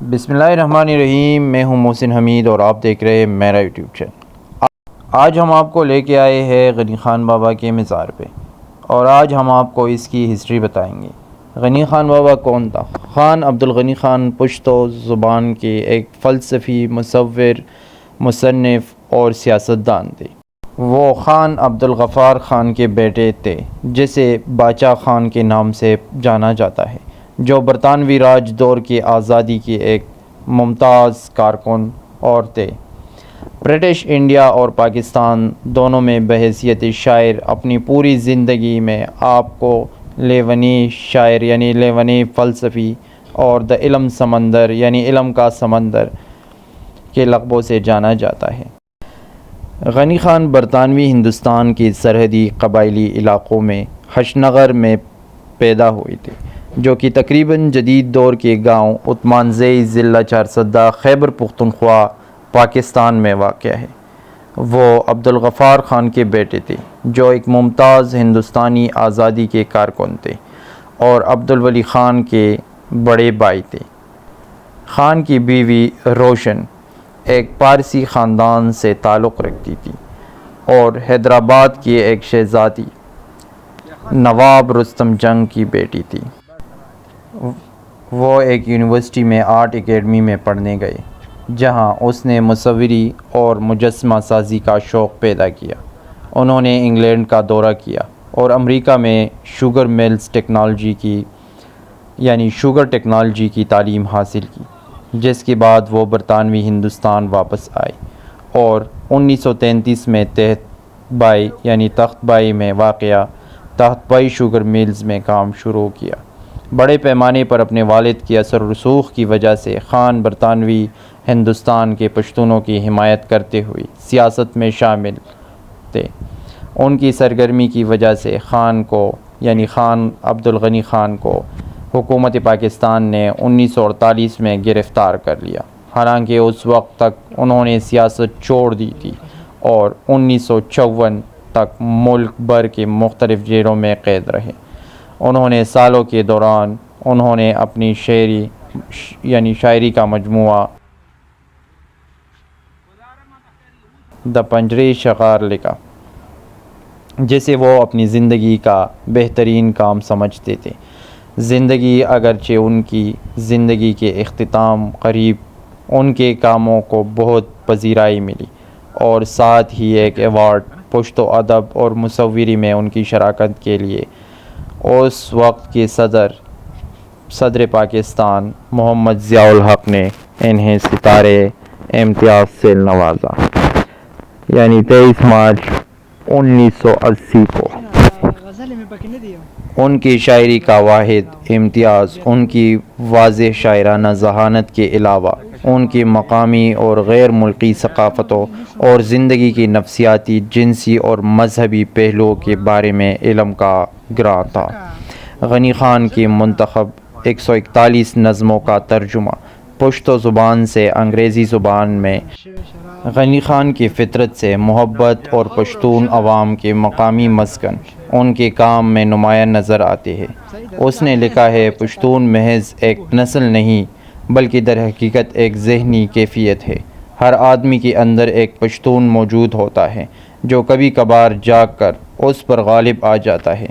بسم اللہ الرحمن الرحیم۔ میں ہوں محسن حمید اور آپ دیکھ رہے ہیں میرا یوٹیوب چینل۔ آج ہم آپ کو لے کے آئے ہیں غنی خان بابا کے مزار پہ، اور آج ہم آپ کو اس کی ہسٹری بتائیں گے۔ غنی خان بابا کون تھا؟ خان عبدالغنی خان پشتو زبان کے ایک فلسفی، مصور، مصنف اور سیاستدان تھے۔ وہ خان عبدالغفار خان کے بیٹے تھے، جسے باچا خان کے نام سے جانا جاتا ہے، جو برطانوی راج دور کی آزادی کے ایک ممتاز کارکن اور تھے۔ برٹش انڈیا اور پاکستان دونوں میں بحیثیت شاعر اپنی پوری زندگی میں آپ کو لیونی شاعر یعنی لیونی فلسفی اور دا علم سمندر یعنی علم کا سمندر کے لقبوں سے جانا جاتا ہے۔ غنی خان برطانوی ہندوستان کے سرحدی قبائلی علاقوں میں حشنگر میں پیدا ہوئے تھے، جو کہ تقریباً جدید دور کے گاؤں عثمانزئی ضلع چارسدہ خیبر پختونخوا پاکستان میں واقع ہے۔ وہ عبدالغفار خان کے بیٹے تھے، جو ایک ممتاز ہندوستانی آزادی کے کارکن تھے اور عبدالولی خان کے بڑے بھائی تھے۔ خان کی بیوی روشن ایک پارسی خاندان سے تعلق رکھتی تھی اور حیدرآباد کی ایک شہزادی نواب رستم جنگ کی بیٹی تھی۔ وہ ایک یونیورسٹی میں آرٹ اکیڈمی میں پڑھنے گئے، جہاں اس نے مصوری اور مجسمہ سازی کا شوق پیدا کیا۔ انہوں نے انگلینڈ کا دورہ کیا اور امریکہ میں شوگر ٹیکنالوجی کی تعلیم حاصل کی، جس کے بعد وہ برطانوی ہندوستان واپس آئے اور 1933 میں تخت بائی میں واقع تخت بائی شوگر میلز میں کام شروع کیا۔ بڑے پیمانے پر اپنے والد کی اثر و رسوخ کی وجہ سے خان برطانوی ہندوستان کے پشتونوں کی حمایت کرتے ہوئے سیاست میں شامل تھے۔ ان کی سرگرمی کی وجہ سے خان عبدالغنی خان کو حکومت پاکستان نے 1948 میں گرفتار کر لیا، حالانکہ اس وقت تک انہوں نے سیاست چھوڑ دی تھی اور 1954 تک ملک بھر کے مختلف جیلوں میں قید رہے۔ انہوں نے سالوں کے دوران انہوں نے اپنی شاعری کا مجموعہ دا پنجرِ شکار لکھا، جسے وہ اپنی زندگی کا بہترین کام سمجھتے تھے۔ زندگی اگرچہ ان کی زندگی کے اختتام قریب، ان کے کاموں کو بہت پذیرائی ملی اور ساتھ ہی ایک ایوارڈ پشتو ادب اور مصوری میں ان کی شراکت کے لیے اس وقت کے صدر پاکستان محمد ضیاء الحق نے انہیں ستارے امتیاز سے نوازا، 23 مارچ 1980 کو۔ ان کی شاعری کا واحد امتیاز ان کی واضح شاعرانہ ذہانت کے علاوہ ان کی مقامی اور غیر ملکی ثقافتوں اور زندگی کی نفسیاتی، جنسی اور مذہبی پہلوؤں کے بارے میں علم کا گراں تھا۔ غنی خان کی منتخب 141 نظموں کا ترجمہ پشتو زبان سے انگریزی زبان میں غنی خان کی فطرت سے محبت اور پشتون عوام کے مقامی مسکن ان کے کام میں نمایاں نظر آتے ہیں۔ اس نے لکھا ہے، پشتون محض ایک نسل نہیں بلکہ در حقیقت ایک ذہنی کیفیت ہے۔ ہر آدمی کے اندر ایک پشتون موجود ہوتا ہے، جو کبھی کبھار جاگ کر اس پر غالب آ جاتا ہے۔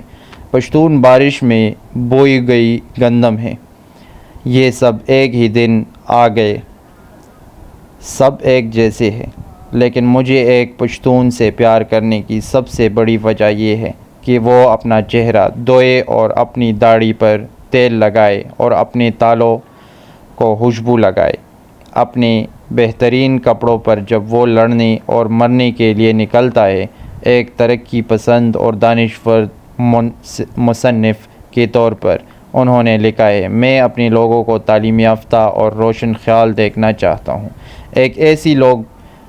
پشتون بارش میں بوئی گئی گندم ہے، یہ سب ایک ہی دن آ گئے، سب ایک جیسے ہیں، لیکن مجھے ایک پشتون سے پیار کرنے کی سب سے بڑی وجہ یہ ہے کہ وہ اپنا چہرہ دھوئے اور اپنی داڑھی پر تیل لگائے اور اپنے تالوں کو خوشبو لگائے۔ اپنے بہترین کپڑوں پر جب وہ لڑنے اور مرنے کے لیے نکلتا ہے۔ ایک ترقی پسند اور دانشور مصنف کے طور پر انہوں نے لکھا ہے، میں اپنے لوگوں کو تعلیم یافتہ اور روشن خیال دیکھنا چاہتا ہوں، ایک ایسی لوگ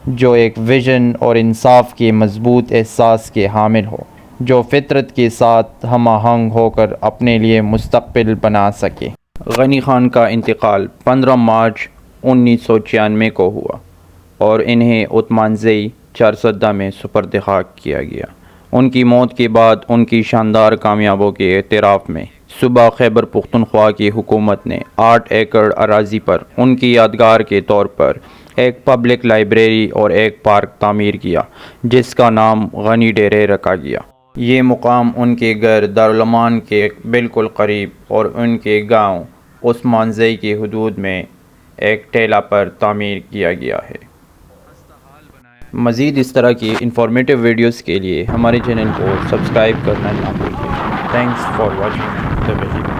جو ایک ویژن اور انصاف کے مضبوط احساس کے حامل ہو، جو فطرت کے ساتھ ہم آہنگ ہو کر اپنے لیے مستقبل بنا سکے۔ غنی خان کا انتقال 15 مارچ 1996 کو ہوا اور انہیں عثمانزئی چارسدہ میں سپرد خاک کیا گیا۔ ان کی موت کے بعد ان کی شاندار کامیابیوں کے اعتراف میں صوبہ خیبر پختونخوا کی حکومت نے 8 ایکڑ اراضی پر ان کی یادگار کے طور پر ایک پبلک لائبریری اور ایک پارک تعمیر کیا، جس کا نام غنی ڈیرے رکھا گیا۔ یہ مقام ان کے گھر دارالامان کے بالکل قریب اور ان کے گاؤں عثمان زئی کی حدود میں ایک ٹیلہ پر تعمیر کیا گیا ہے۔ مزید اس طرح کی انفارمیٹیو ویڈیوز کے لیے ہمارے چینل کو سبسکرائب کرنا نہ بھولیں۔ Thanks for watching the video.